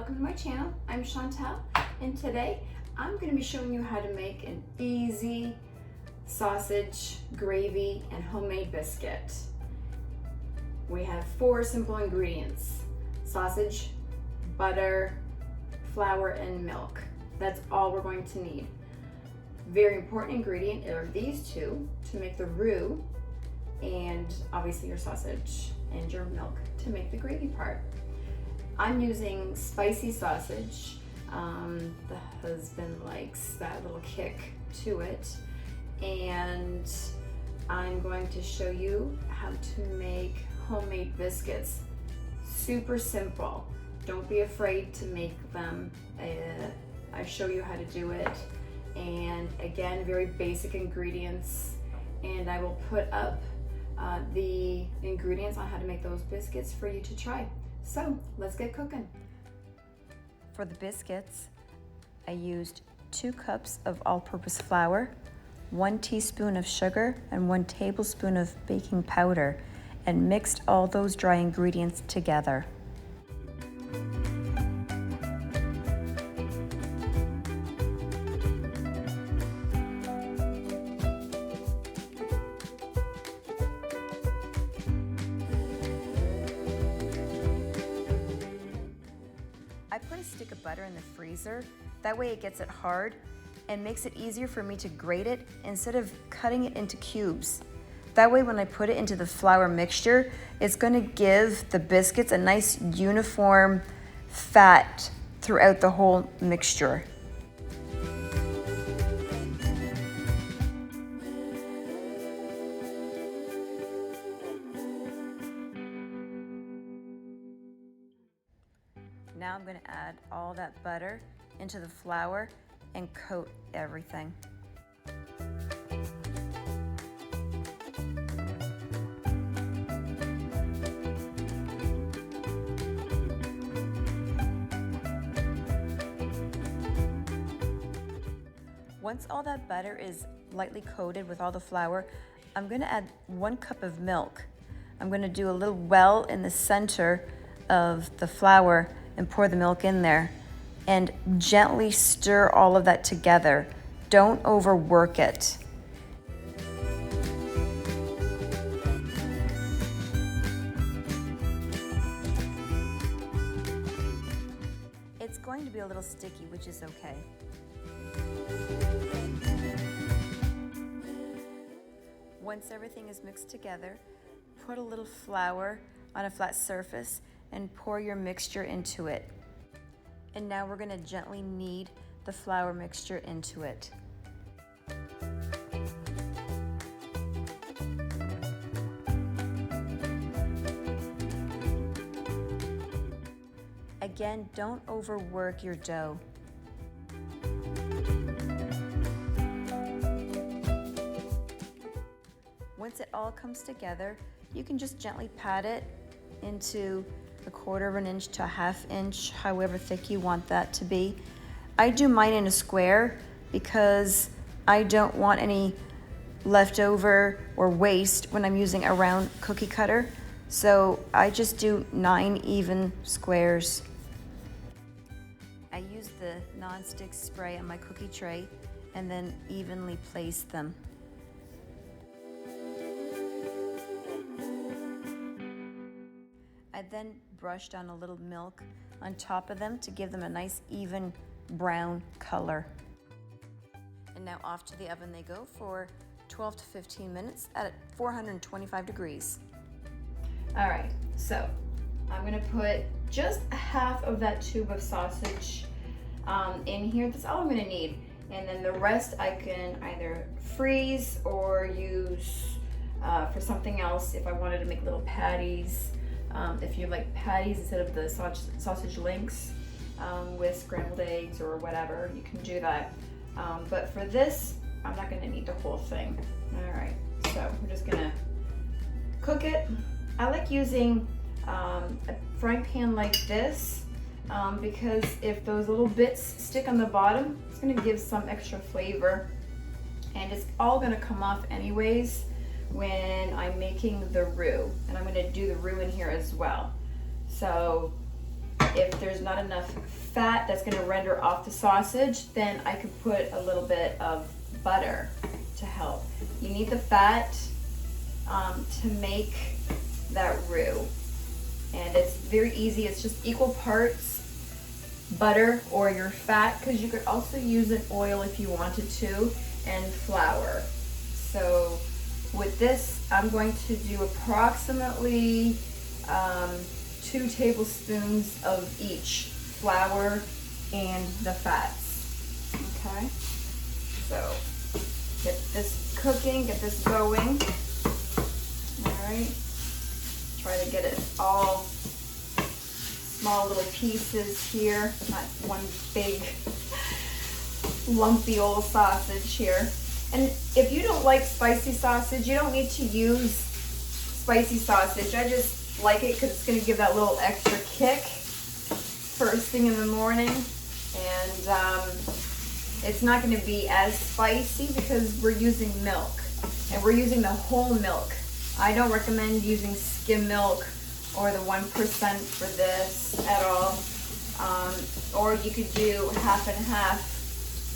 welcome to my channel. I'm Chantal, and today I'm going to be showing you how to make an easy sausage, gravy, and homemade biscuit. We have 4 simple ingredients: sausage, butter, flour, and milk. That's all we're going to need. Very important ingredient are these two to make the roux, and obviously your sausage and your milk to make the gravy part. I'm using spicy sausage. The husband likes that little kick to it. And I'm going to show you how to make homemade biscuits. Super simple. Don't be afraid to make them. I show you how to do it. And again, very basic ingredients. And I will put up the ingredients on how to make those biscuits for you to try. So let's get cooking. For the biscuits, I used 2 cups of all-purpose flour, 1 teaspoon of sugar, and 1 tablespoon of baking powder, and mixed all those dry ingredients together. I put a stick of butter in the freezer. That way it gets it hard and makes it easier for me to grate it instead of cutting it into cubes. That way when I put it into the flour mixture, it's going to give the biscuits a nice uniform fat throughout the whole mixture. Now I'm going to add all that butter into the flour and coat everything. Once all that butter is lightly coated with all the flour, I'm going to add 1 cup of milk. I'm going to do a little well in the center of the flour and pour the milk in there and gently stir all of that together. Don't overwork it. It's going to be a little sticky, which is okay. Once everything is mixed together, put a little flour on a flat surface and pour your mixture into it. And now we're going to gently knead the flour mixture into it. Again, don't overwork your dough. Once it all comes together, you can just gently pat it into 1/4 of an inch to 1/2 inch, however thick you want that to be. I do mine in a square because I don't want any leftover or waste when I'm using a round cookie cutter. So I just do 9 even squares. I use the non-stick spray on my cookie tray and then evenly place them. I then brushed on a little milk on top of them to give them a nice even brown color. And now off to the oven they go for 12 to 15 minutes at 425 degrees. All right, so I'm gonna put just 1/2 of that tube of sausage in here. That's all I'm gonna need. And then the rest I can either freeze or use for something else if I wanted to make little patties. If you like patties instead of the sausage links with scrambled eggs or whatever, you can do that. But for this, I'm not gonna need the whole thing. All right, so we're just gonna cook it. I like using a frying pan like this because if those little bits stick on the bottom, it's gonna give some extra flavor, and it's all gonna come off anyways when I'm making the roux, and I'm going to do the roux in here as well. So if there's not enough fat that's gonna render off the sausage, then I could put a little bit of butter to help. You need the fat to make that roux. And it's very easy, it's just equal parts butter or your fat, because you could also use an oil if you wanted to, and flour. So with this, I'm going to do approximately 2 tablespoons of each, flour and the fats. Okay, so get this cooking, get this going. All right, try to get it all small little pieces here, not one big lumpy old sausage here. And if you don't like spicy sausage, you don't need to use spicy sausage. I just like it because it's going to give that little extra kick first thing in the morning. And it's not going to be as spicy because we're using milk. And we're using the whole milk. I don't recommend using skim milk or the 1% for this at all. Or you could do half and half.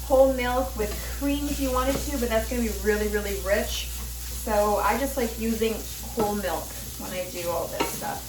Whole milk with cream if you wanted to, but that's going to be really, really rich. So I just like using whole milk when I do all this stuff.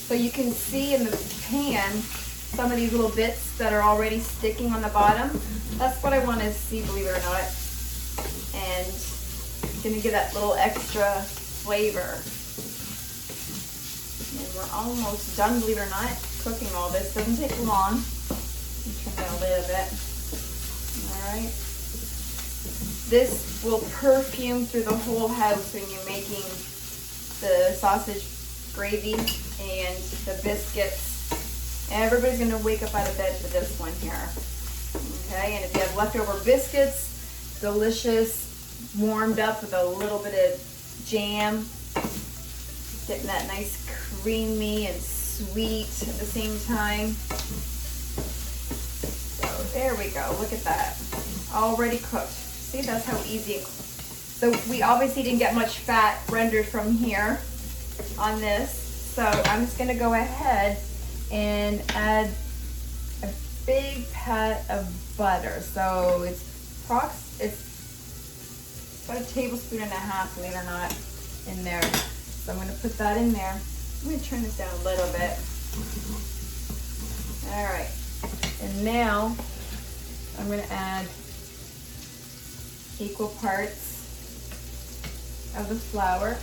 So you can see in the pan some of these little bits that are already sticking on the bottom. That's what I want to see, believe it or not. And it's going to give that little extra flavor. And we're almost done, believe it or not, cooking all this. Doesn't take long. Turn down a little bit. Alright, this will perfume through the whole house when you're making the sausage gravy and the biscuits. Everybody's going to wake up out of bed for this one here. Okay, and if you have leftover biscuits, delicious, warmed up with a little bit of jam, getting that nice creamy and sweet at the same time. There we go, look at that, already cooked. See, that's how easy it. So we obviously didn't get much fat rendered from here on this. So I'm just gonna go ahead and add a big pat of butter. So it's about 1.5 tablespoons, believe it or not, in there. So I'm gonna put that in there. I'm gonna turn this down a little bit. All right, and now I'm going to add equal parts of the flour,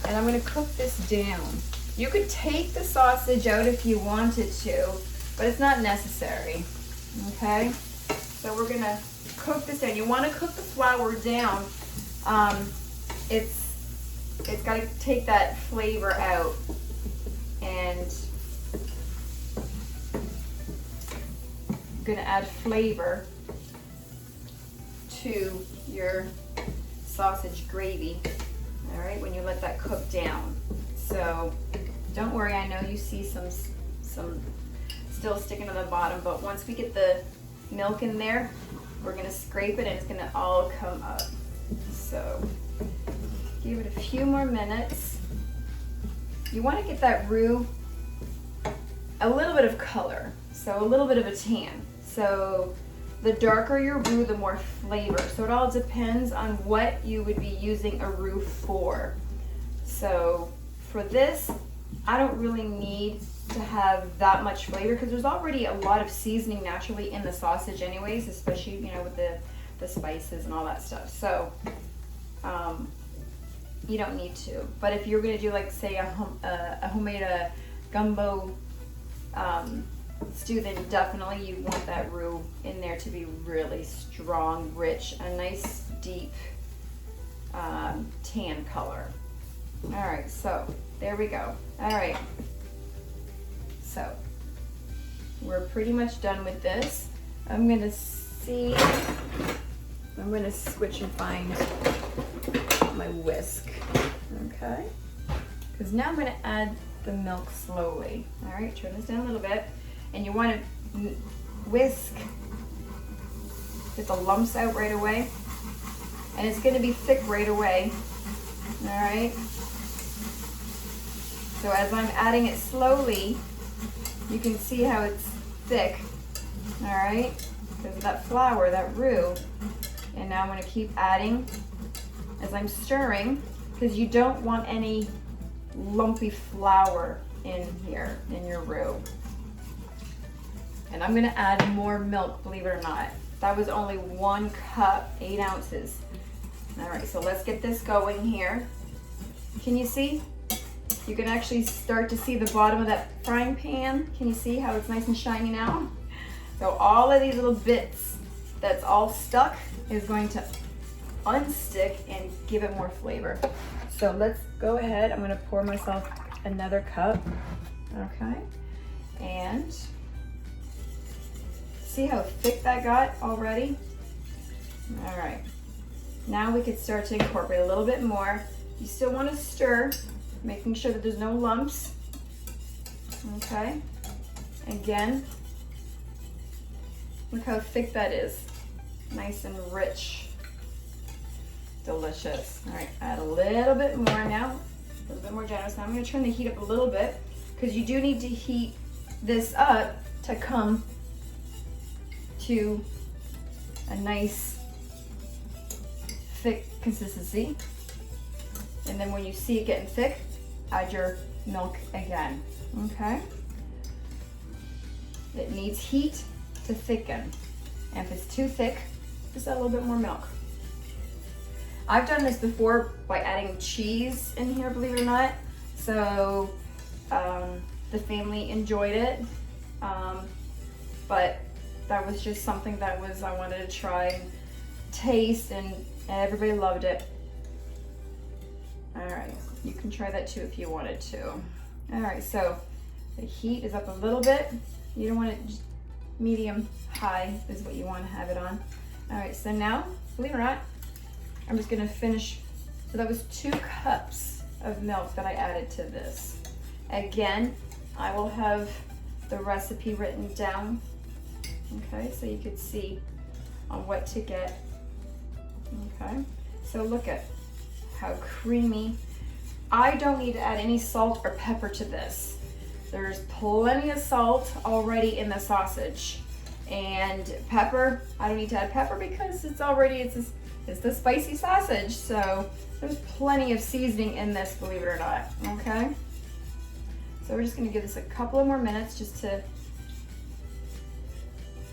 and I'm going to cook this down. You could take the sausage out if you wanted to, but it's not necessary. Okay, so we're going to cook this down. You want to cook the flour down. It's got to take that flavor out, and going to add flavor to your sausage gravy, all right, when you let that cook down. So don't worry, I know you see some still sticking on the bottom, but once we get the milk in there, we're going to scrape it and it's going to all come up. So give it a few more minutes. You want to get that roux a little bit of color, so a little bit of a tan. So the darker your roux, the more flavor. So it all depends on what you would be using a roux for. So for this, I don't really need to have that much flavor because there's already a lot of seasoning naturally in the sausage anyways, especially, you know, with the spices and all that stuff. So you don't need to. But if you're gonna do, like, say a homemade gumbo stew, then definitely you want that roux in there to be really strong, rich, a nice deep tan color. All right, so there we go. All right, so we're pretty much done with this. I'm gonna switch and find my whisk, okay? Because now I'm gonna add the milk slowly. All right, turn this down a little bit. And you want to whisk, get the lumps out right away. And it's going to be thick right away. All right. So as I'm adding it slowly, You can see how it's thick, all right? Because of that flour, that roux. And now I'm gonna keep adding as I'm stirring, because you don't want any lumpy flour in here, in your roux. And I'm gonna add more milk, believe it or not. That was only 1 cup, 8 ounces. All right, so let's get this going here. Can you see? You can actually start to see the bottom of that frying pan. Can you see how it's nice and shiny now? So all of these little bits that's all stuck is going to unstick and give it more flavor. So let's go ahead. I'm gonna pour myself another cup, okay? And see how thick that got already? All right, now we could start to incorporate a little bit more. You still wanna stir, making sure that there's no lumps, okay? Again, look how thick that is. Nice and rich, delicious. All right, add a little bit more now, a little bit more generous. Now I'm gonna turn the heat up a little bit, because you do need to heat this up to come to a nice thick consistency. And then when you see it getting thick, add your milk again, okay? It needs heat to thicken. And if it's too thick, just add a little bit more milk. I've done this before by adding cheese in here, believe it or not. So the family enjoyed it, but that was just something that I wanted to try and taste, and everybody loved it. All right, you can try that too if you wanted to. All right, so the heat is up a little bit. You don't want it just medium high is what you want to have it on. All right, so now, believe it or not, I'm just gonna finish. So that was 2 cups of milk that I added to this. Again, I will have the recipe written down, okay, so you could see on what to get, okay? So look at how creamy. I don't need to add any salt or pepper to this. There's plenty of salt already in the sausage. And pepper, I don't need to add pepper because it's the spicy sausage. So there's plenty of seasoning in this, believe it or not, okay? So we're just gonna give this a couple of more minutes just to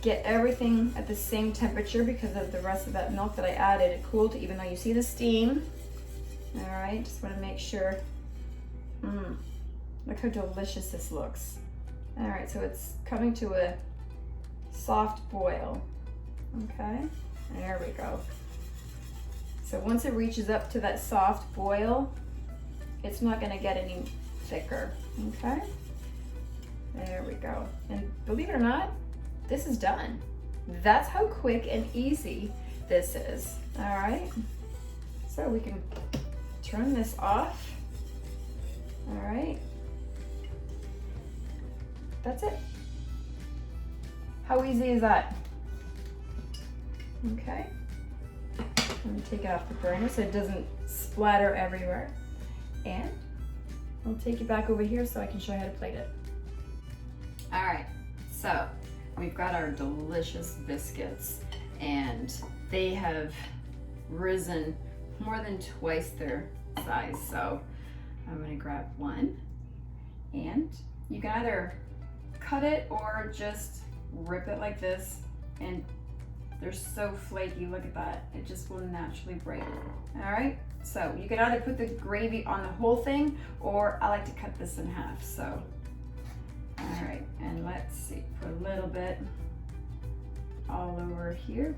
get everything at the same temperature, because of the rest of that milk that I added. It cooled, even though you see the steam. All right, just wanna make sure. Look how delicious this looks. All right, so it's coming to a soft boil, okay? There we go. So once it reaches up to that soft boil, it's not gonna get any thicker, okay? There we go. And believe it or not, this is done. That's how quick and easy this is, all right? So we can turn this off, all right? That's it. How easy is that? Okay. Let me take it off the burner so it doesn't splatter everywhere. And I'll take it back over here so I can show you how to plate it. All right, so we've got our delicious biscuits, and they have risen more than twice their size. So I'm gonna grab one, and you can either cut it or just rip it like this, and they're so flaky. Look at that. It just will naturally break. All right, so you can either put the gravy on the whole thing, or I like to cut this in half. So, all right, and let's see, put a little bit all over here.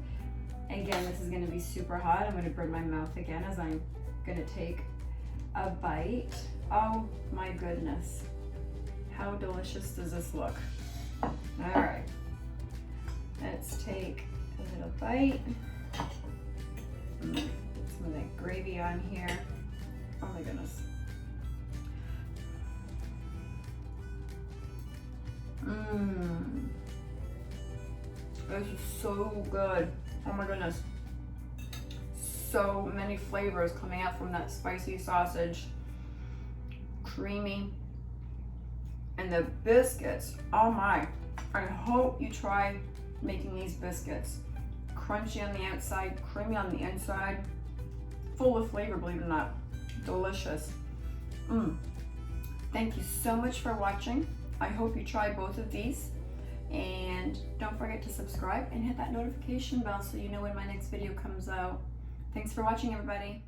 Again, this is gonna be super hot. I'm gonna burn my mouth again as I'm gonna take a bite. Oh my goodness. How delicious does this look? All right, let's take a little bite. Some of that gravy on here. Oh my goodness. This is so good. Oh my goodness. So many flavors coming out from that spicy sausage. Creamy. And the biscuits, oh my, I hope you try making these biscuits. Crunchy on the outside, creamy on the inside, full of flavor, believe it or not. Delicious. Thank you so much for watching. I hope you try both of these. And don't forget to subscribe and hit that notification bell so you know when my next video comes out. Thanks for watching, everybody.